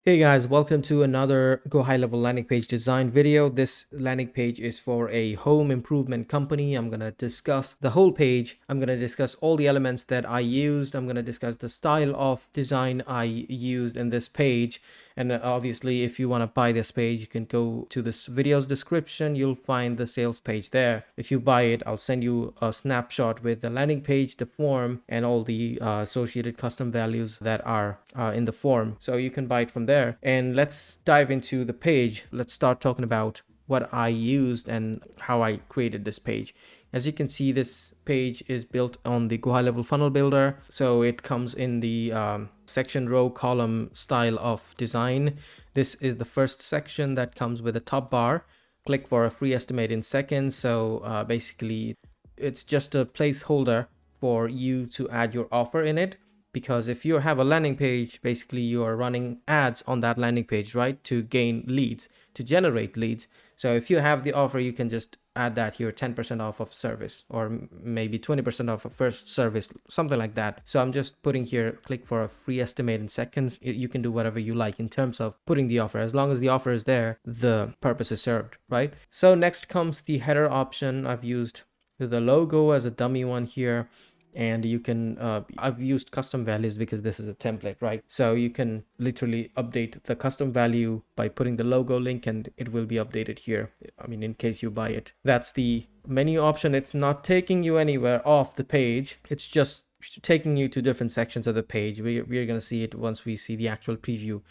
Hey guys, welcome to another Go High Level landing page design video. This landing page is for a home improvement company. I'm going to discuss the whole page. I'm going to discuss all the elements that I used. I'm going to discuss the style of design I used in this page. And obviously, if you want to buy this page, you can go to this video's description. You'll find the sales page there. If you buy it, I'll send you a snapshot with the landing page, the form, and all the associated custom values that are in the form. So you can buy it from there. And let's dive into the page. Let's start talking about what I used and how I created this page. As you can see, this page is built on the GoHighLevel funnel builder. So it comes in the section row column style of design. This is the first section that comes with a top bar. Click for a free estimate in seconds. So basically, it's just a placeholder for you to add your offer in it. Because if you have a landing page, basically you are running ads on that landing page, right? To gain leads, to generate leads. So if you have the offer, you can just add that here, 10% off of service, or maybe 20% off of first service, something like that. So I'm just putting here, click for a free estimate in seconds. You can do whatever you like in terms of putting the offer. As long as the offer is there, the purpose is served, right? So next comes the header option. I've used the logo as a dummy one here. And you can I've used custom values because this is a template, right? So you can literally update the custom value by putting the logo link, and it will be updated here, I mean, in case you buy it. That's the menu option. It's not taking you anywhere off the page, it's just taking you to different sections of the page. We're going to see it once we see the actual preview.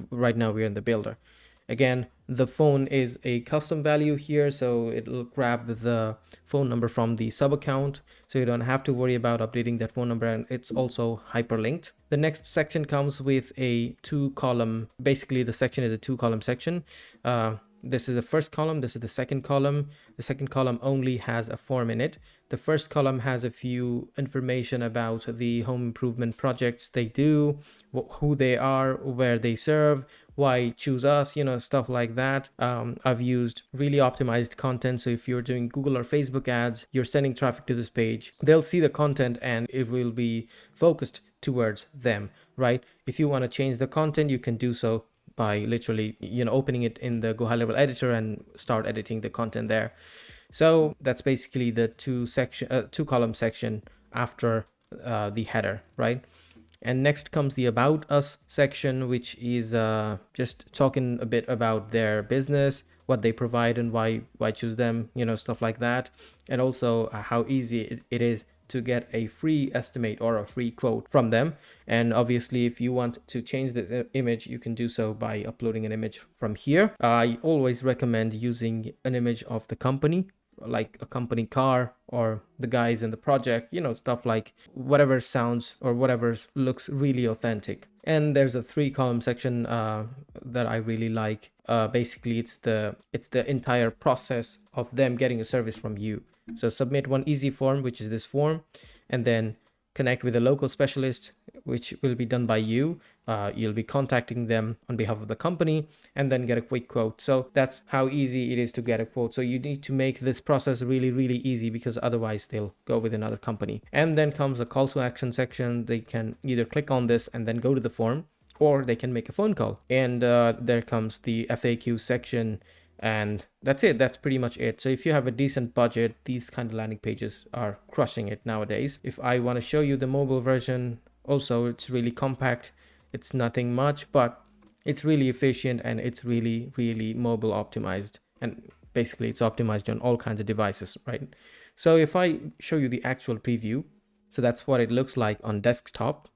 Right now we're in the builder. Again, the phone is a custom value here, so it'll grab the phone number from the sub account, so you don't have to worry about updating that phone number, and it's also hyperlinked. The next section comes with a 2-column, basically the section is a 2-column section. This is the first column, this is the second column. The second column only has a form in it. The first column has a few information about the home improvement projects they do, who they are, where they serve, why choose us, stuff like that. I've used really optimized content. So if you're doing Google or Facebook ads, you're sending traffic to this page, they'll see the content and it will be focused towards them, right? If you want to change the content, you can do so by literally opening it in the GoHighLevel editor and start editing the content there. So that's basically the two column section after the header, right? And next comes the About Us section, which is just talking a bit about their business, what they provide and why choose them, stuff like that. And also how easy it is to get a free estimate or a free quote from them. And obviously, if you want to change the image, you can do so by uploading an image from here. I always recommend using an image of the company, like a company car or the guys in the project, stuff like whatever sounds or whatever looks really authentic. And there's a 3-column section that I really like. Basically, it's the entire process of them getting a service from you. So submit one easy form, which is this form, and then connect with a local specialist, which will be done by you. You'll be contacting them on behalf of the company and then get a quick quote. So that's how easy it is to get a quote. So you need to make this process really, really easy, because otherwise they'll go with another company. And then comes a call to action section. They can either click on this and then go to the form, or they can make a phone call. And there comes the FAQ section. And that's it. That's pretty much it. So if you have a decent budget, these kind of landing pages are crushing it nowadays. If I want to show you the mobile version, also it's really compact. It's nothing much, but it's really efficient and it's really, really mobile optimized. And basically it's optimized on all kinds of devices, right? So if I show you the actual preview, so that's what it looks like on desktop.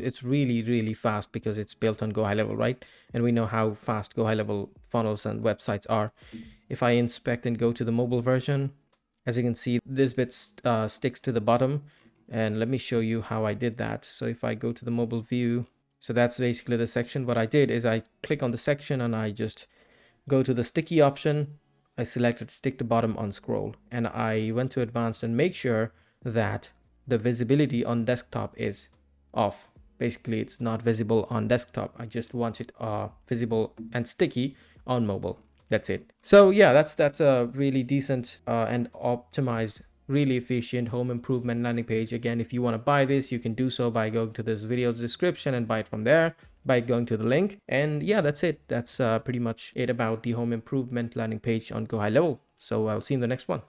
It's really, really fast because it's built on GoHighLevel, right? And we know how fast GoHighLevel funnels and websites are. If I inspect and go to the mobile version, as you can see, this bit sticks to the bottom. And let me show you how I did that. So if I go to the mobile view, so that's basically the section. What I did is I click on the section and I just go to the sticky option. I selected stick to bottom on scroll, and I went to advanced and make sure that the visibility on desktop is off. Basically, it's not visible on desktop. I just want it visible and sticky on mobile. That's it. So yeah, that's a really decent and optimized, really efficient home improvement landing page. Again, if you want to buy this, you can do so by going to this video's description and buy it from there. by going to the link. And yeah, that's it. That's pretty much it about the home improvement landing page on GoHighLevel. So I'll see you in the next one.